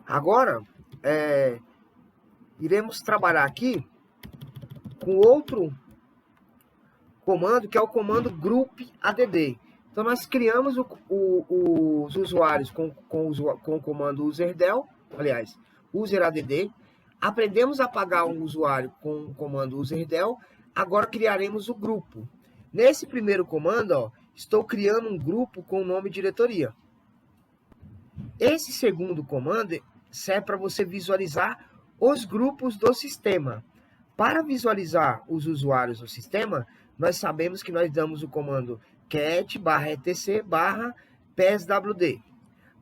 Agora, iremos trabalhar aqui com outro comando, que é o comando group add. Então, nós criamos os usuários com o comando userdel, aliás, useradd, aprendemos a apagar um usuário com o comando userdel, agora criaremos o grupo. Nesse primeiro comando, ó, estou criando um grupo com o nome diretoria. Esse segundo comando serve para você visualizar os grupos do sistema. Para visualizar os usuários do sistema, nós sabemos que nós damos o comando cat/etc/pswd.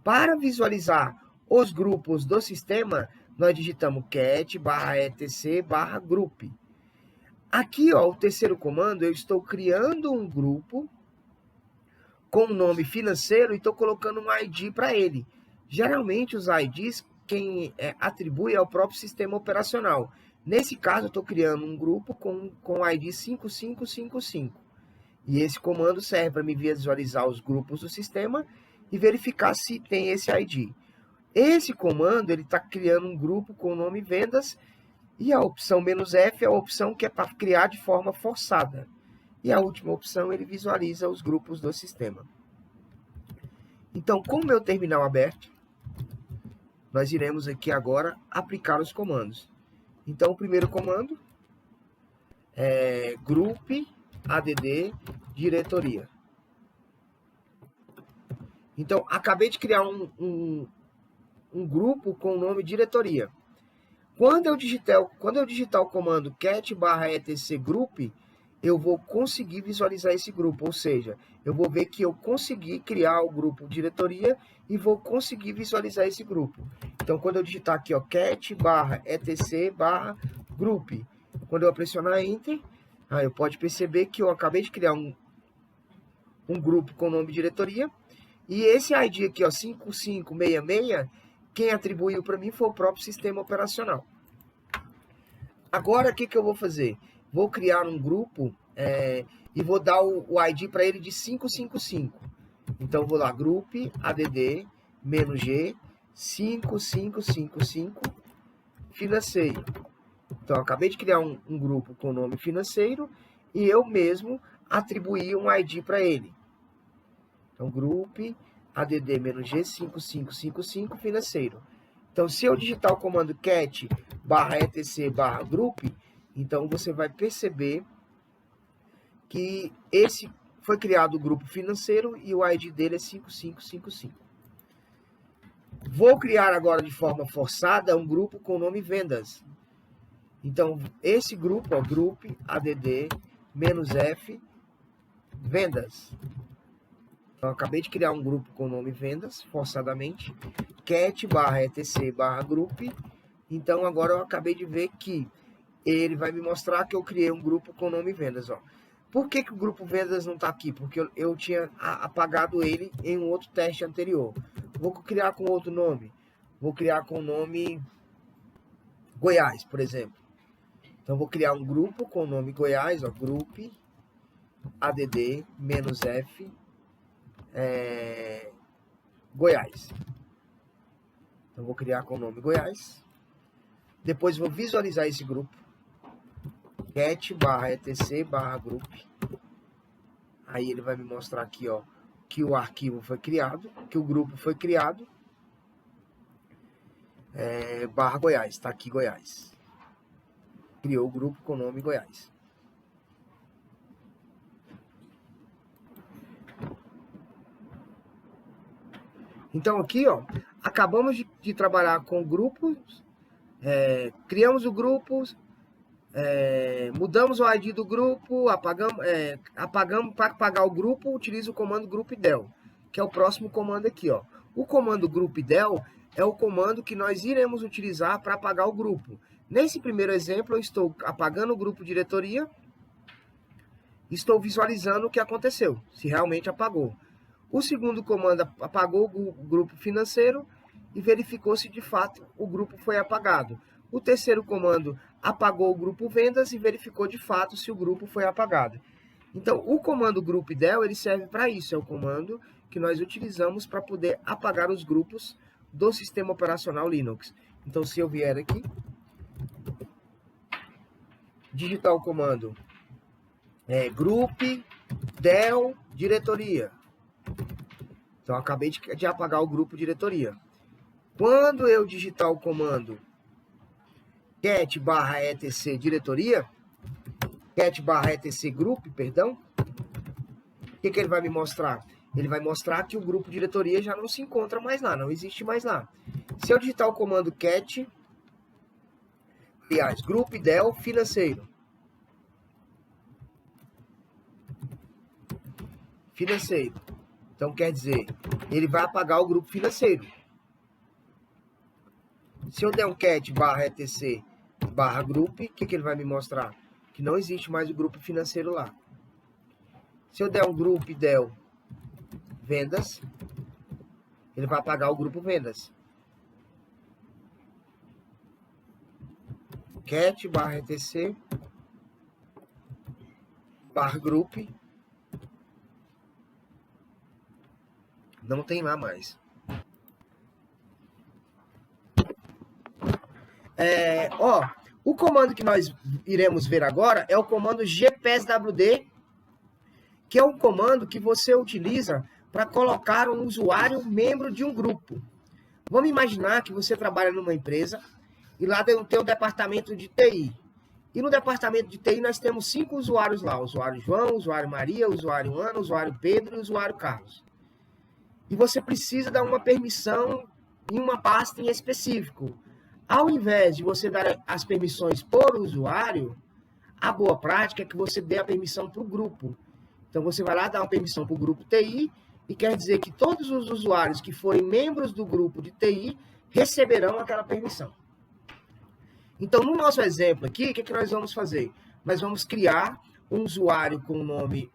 Para visualizar os grupos do sistema, nós digitamos cat/etc/group. Aqui, ó, o terceiro comando, eu estou criando um grupo com o nome financeiro e estou colocando um ID para ele. Geralmente, os IDs, quem atribui é o próprio sistema operacional. Nesse caso, eu estou criando um grupo com o ID 5555. E esse comando serve para me visualizar os grupos do sistema e verificar se tem esse ID. Esse comando ele está criando um grupo com o nome vendas e a opção "-f" é a opção que é para criar de forma forçada. E a última opção, ele visualiza os grupos do sistema. Então, com o meu terminal aberto, nós iremos aqui agora aplicar os comandos. Então, o primeiro comando é group add diretoria. Então, acabei de criar um grupo com o nome diretoria. Quando eu digitar o comando cat/etc/group, eu vou conseguir visualizar esse grupo, ou seja, eu vou ver que eu consegui criar o grupo diretoria e vou conseguir visualizar esse grupo. Então, quando eu digitar aqui, ó, cat/etc/group, quando eu pressionar Enter, eu pode perceber que eu acabei de criar um grupo com o nome diretoria, e esse ID aqui, ó, 5566, quem atribuiu para mim foi o próprio sistema operacional. Agora, o que eu vou fazer? Vou criar um grupo e vou dar o ID para ele de 555. Então, vou lá, group add -g 5555 financeiro. Então, eu acabei de criar um grupo com o nome financeiro e eu mesmo atribuí um ID para ele. Então, group add -g 5555 financeiro. Então, se eu digitar o comando cat/etc/group, então você vai perceber que esse foi criado o grupo financeiro e o ID dele é 5555. Vou criar agora de forma forçada um grupo com o nome vendas. Então, esse grupo, ó, group add -f vendas. Então, eu acabei de criar um grupo com o nome vendas, forçadamente, cat/etc/group. Então, agora eu acabei de ver que ele vai me mostrar que eu criei um grupo com o nome vendas. Ó. Por que o grupo vendas não está aqui? Porque eu tinha apagado ele em um outro teste anterior. Vou criar com outro nome. Vou criar com o nome Goiás, por exemplo. Então, vou criar um grupo com o nome Goiás, ó, group add -f Goiás. Então, vou criar com o nome Goiás. Depois, vou visualizar esse grupo. cat/etc/group. Aí, ele vai me mostrar aqui, ó, que o arquivo foi criado, que o grupo foi criado. /Goiás, tá aqui Goiás. Criou o grupo com o nome Goiás. Então, aqui, ó, acabamos de trabalhar com grupos, criamos o grupo, mudamos o ID do grupo, apagamos para apagar o grupo, utiliza o comando groupdel, que é o próximo comando aqui, ó. O comando groupdel é o comando que nós iremos utilizar para apagar o grupo. Nesse primeiro exemplo, eu estou apagando o grupo diretoria, estou visualizando o que aconteceu, se realmente apagou. O segundo comando apagou o grupo financeiro e verificou se de fato o grupo foi apagado. O terceiro comando apagou o grupo vendas e verificou de fato se o grupo foi apagado. Então, o comando groupdel, ele serve para isso, é o comando que nós utilizamos para poder apagar os grupos do sistema operacional Linux. Então, se eu vier aqui, digitar o comando groupdel diretoria. Então, acabei de apagar o grupo diretoria. Quando eu digitar o comando cat/etc diretoria, cat/etc group, perdão, o que ele vai me mostrar? Ele vai mostrar que o grupo diretoria já não se encontra mais lá, não existe mais lá. Se eu digitar o comando cat, aliás, groupdel financeiro, então quer dizer, ele vai apagar o grupo financeiro. Se eu der um cat/etc/group, o que ele vai me mostrar? Que não existe mais o grupo financeiro lá. Se eu der um groupdel vendas, ele vai apagar o grupo vendas. cat/etc/group, não tem lá mais. O comando que nós iremos ver agora é o comando gpswd, que é um comando que você utiliza para colocar um usuário membro de um grupo. Vamos imaginar que você trabalha numa empresa e lá tem o departamento de TI. E no departamento de TI nós temos 5 usuários lá: o usuário João, o usuário Maria, o usuário Ana, o usuário Pedro e o usuário Carlos. E você precisa dar uma permissão em uma pasta em específico. Ao invés de você dar as permissões por usuário, a boa prática é que você dê a permissão para o grupo. Então, você vai lá dar uma permissão para o grupo TI, e quer dizer que todos os usuários que forem membros do grupo de TI receberão aquela permissão. Então, no nosso exemplo aqui, o que nós vamos fazer? Nós vamos criar um usuário com o nome...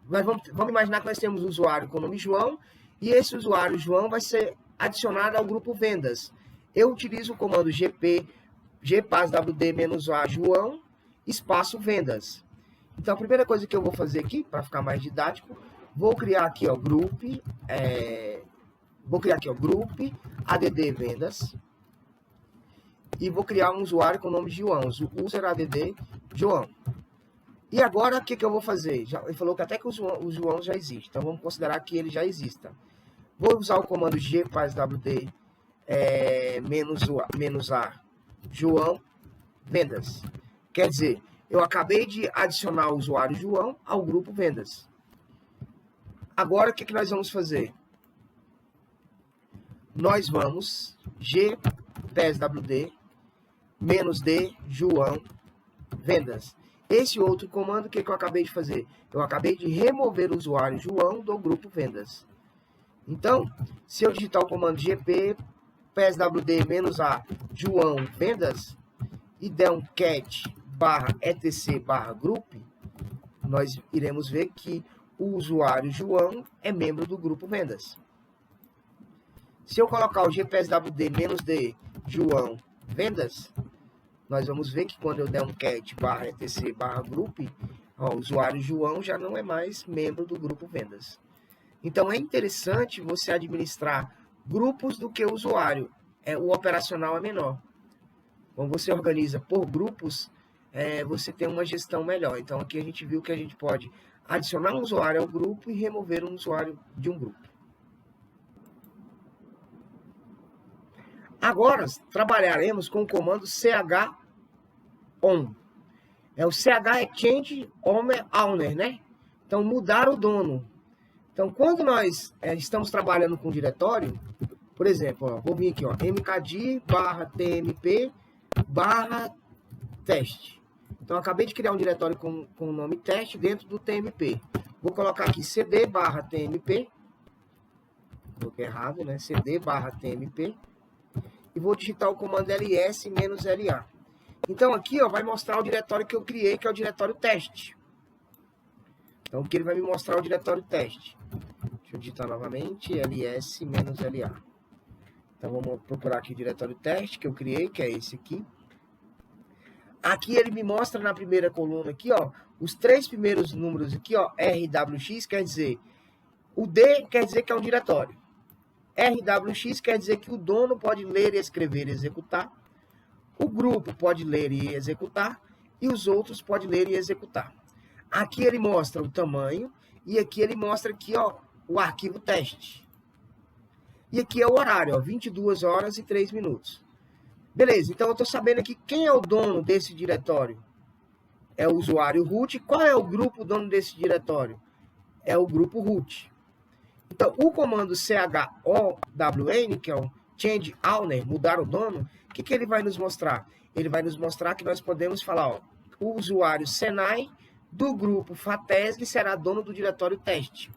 vamos imaginar que nós temos um usuário com o nome João, e esse usuário João vai ser adicionado ao grupo vendas. Eu utilizo o comando gpaswd-a João, espaço vendas. Então, a primeira coisa que eu vou fazer aqui, para ficar mais didático, vou criar aqui, ó, group add vendas, e vou criar um usuário com o nome de João, user add João. E agora, o que eu vou fazer? Ele falou que até que o João já existe, então vamos considerar que ele já exista. Vou usar o comando gpaswd -a João vendas. Quer dizer, eu acabei de adicionar o usuário João ao grupo vendas. Agora, o que nós vamos fazer? Nós vamos gpaswd -d João vendas. Esse outro comando, o que eu acabei de fazer? Eu acabei de remover o usuário João do grupo vendas. Então, se eu digitar o comando gpaswd-a João vendas e der um cat/etc/group, nós iremos ver que o usuário João é membro do grupo vendas. Se eu colocar o gpaswd-d João vendas, nós vamos ver que quando eu der um cat/etc/group, o usuário João já não é mais membro do grupo vendas. Então, é interessante você administrar grupos do que o usuário. O operacional é menor. Quando você organiza por grupos, você tem uma gestão melhor. Então, aqui a gente viu que a gente pode adicionar um usuário ao grupo e remover um usuário de um grupo. Agora, trabalharemos com o comando chon. O ch é change owner, né? Então, mudar o dono. Então, quando nós estamos trabalhando com diretório, por exemplo, ó, vou vir aqui, ó, mkd/tmp/teste. Então, acabei de criar um diretório com o nome teste dentro do tmp. Vou colocar aqui cd/tmp, coloquei errado, né? cd/tmp, e vou digitar o comando ls-la. Então, aqui, ó, vai mostrar o diretório que eu criei, que é o diretório teste. Então, aqui ele vai me mostrar o diretório teste. Deixa eu digitar novamente, ls-la. Então, vamos procurar aqui o diretório teste que eu criei, que é esse aqui. Aqui ele me mostra na primeira coluna aqui, ó, os 3 primeiros números aqui, ó, RWX quer dizer, o D quer dizer que é um diretório. RWX quer dizer que o dono pode ler, escrever e executar. O grupo pode ler e executar. E os outros podem ler e executar. Aqui ele mostra o tamanho. E aqui ele mostra aqui, ó, o arquivo teste. E aqui é o horário, ó, 22 horas e 3 minutos. Beleza, então eu estou sabendo aqui quem é o dono desse diretório. É o usuário root. Qual é o grupo dono desse diretório? É o grupo root. Então, o comando chown, que é o change owner, mudar o dono, o que ele vai nos mostrar? Ele vai nos mostrar que nós podemos falar, ó, o usuário Senai do grupo Fatesg será dono do diretório teste.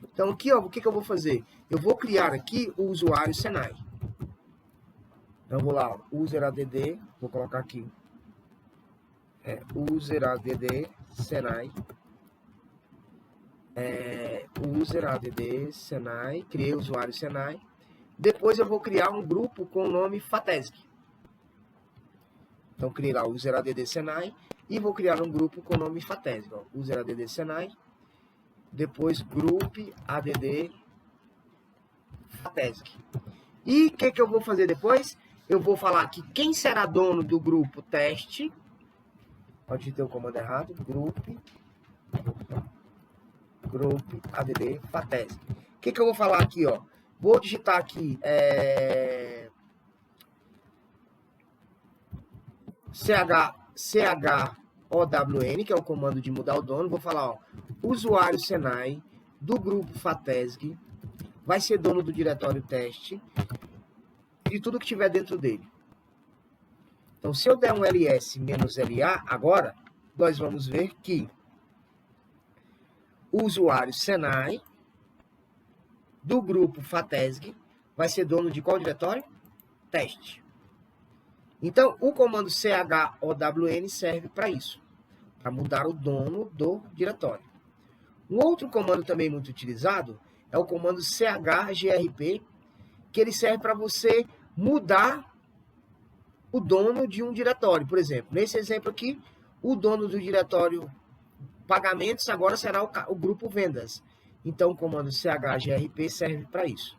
Então, aqui, ó, o que eu vou fazer? Eu vou criar aqui o usuário Senai. Então, vou lá, ó, useradd, vou colocar aqui, useradd Senai. Useradd Senai, criei o usuário Senai. Depois eu vou criar um grupo com o nome Fatesg. Então, criei lá o useradd Senai e vou criar um grupo com o nome Fatesg. Useradd Senai, depois group add Fatesg. E o que eu vou fazer depois? Eu vou falar que quem será dono do grupo teste, pode ter o comando errado, group add Fatesg. O que eu vou falar aqui, ó? Vou digitar aqui chown, que é o comando de mudar o dono. Vou falar, ó, usuário Senai do grupo Fatesg vai ser dono do diretório teste e de tudo que tiver dentro dele. Então, se eu der um ls-la agora, nós vamos ver que o usuário Senai do grupo Fatesg vai ser dono de qual diretório? Teste. Então, o comando chown serve para isso, para mudar o dono do diretório. Um outro comando também muito utilizado é o comando chgrp, que ele serve para você mudar o dono de um diretório. Por exemplo, nesse exemplo aqui, o dono do diretório pagamentos agora será o grupo vendas. Então, o comando chgrp serve para isso.